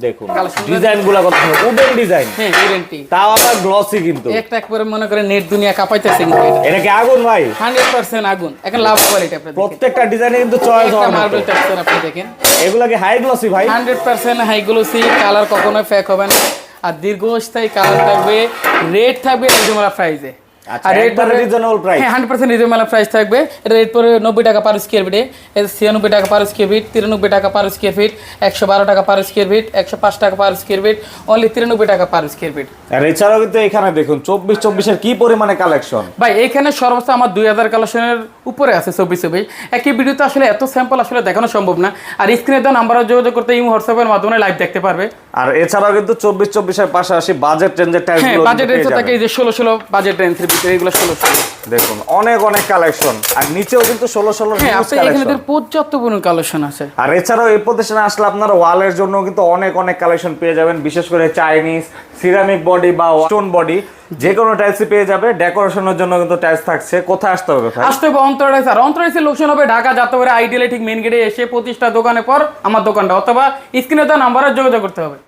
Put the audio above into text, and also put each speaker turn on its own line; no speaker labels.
দেখুন ডিজাইনগুলো কত সুন্দর, উডেন ডিজাইন।
হ্যাঁ গ্যারান্টি,
তাও আবার গ্লসি কিন্তু।
একটা একবারে মনে করে নেট দুনিয়া কাঁপাইতেছে কিন্তু
এটা কি আগুন ভাই?
100% আগুন, এখন লাভ কোয়ালিটি আপনি দেখেন।
প্রত্যেকটা ডিজাইনে কিন্তু চয়েস হওয়ার মতো।
মার্বেল টেক্সচার আপনি দেখেন।
এগুলা কি হাই গ্লসি ভাই?
100% হাই গ্লোসি, কালার কখনোই ফেক হবে না, আর দীর্ঘস্থায়ী কালার থাকবে, রেট থাকবে রিজনেবল প্রাইসে।
আচ্ছা, একবারে রিজনেবল প্রাইস।
হ্যাঁ 100% রিজনেবল প্রাইস থাকবে। এটা রেট পড়বে 90 টাকা পার স্কয়ার ফিটে, 96 টাকা পার স্কয়ার ফিট, 93 টাকা পার স্কয়ার ফিট, 112 টাকা পার স্কয়ার ফিট, 105 টাকা পার স্কয়ার ফিট, অনলি 93 টাকা পার স্কয়ার ফিট।
আর এছাড়াও কিন্তু এখানে দেখুন 24 এর কি পরিমাণে কালেকশন
ভাই এখানে সর্বোচ্চ আমার 2000 কালেকশনের উপরে আছে 24। একই ভিডিওতে আসলে এত স্যাম্পল আসলে দেখানো সম্ভব না, আর স্ক্রিনে দেওয়া নাম্বারে যোগাযোগ করতে ইমো হোয়াটসঅ্যাপের মাধ্যমে লাইভ দেখতে পারবে।
আর এছাড়াও কিন্তু 24 এর পাশাপাশি বাজেট রেঞ্জের টাইলস
হ্যাঁ
গুলো
বাজেট রেঞ্জ থাকে, এই যে 16 বাজেট রেঞ্জের ভিতরে এগুলো 16।
দেখুন অনেক অনেক কালেকশন, আর নিচেও কিন্তু 16
হ্যাঁ
হিউজ
আপনি এখানে
কালেকশন।
পর্যাপ্ত পরিমাণ কালেকশন আছে।
আর এছাড়াও এই প্রতিষ্ঠানে আসলে আপনারা ওয়ালের জন্য কিন্তু অনেক অনেক কালেকশন পেয়ে যাবেন, বিশেষ করে চাইনিজ, সিরামিক বডি বা স্টোন বডি, যে কোনো টাইলসই পেয়ে যাবে। ডেকোরেশনের জন্য কিন্তু টাইলস থাকছে। কোথায় আসতে হবে ভাই?
আসতে হবে অন্তরাইস, আর অন্তরাইসের লোকেশন হবে ঢাকা যাত্রাবাড়ি আইডিয়ালে ঠিক মেইন গেটে এসে 25টা দোকানে পর আমার দোকানটা, অথবা স্ক্রিনে দেওয়া নাম্বারে যোগাযোগ করতে হবে।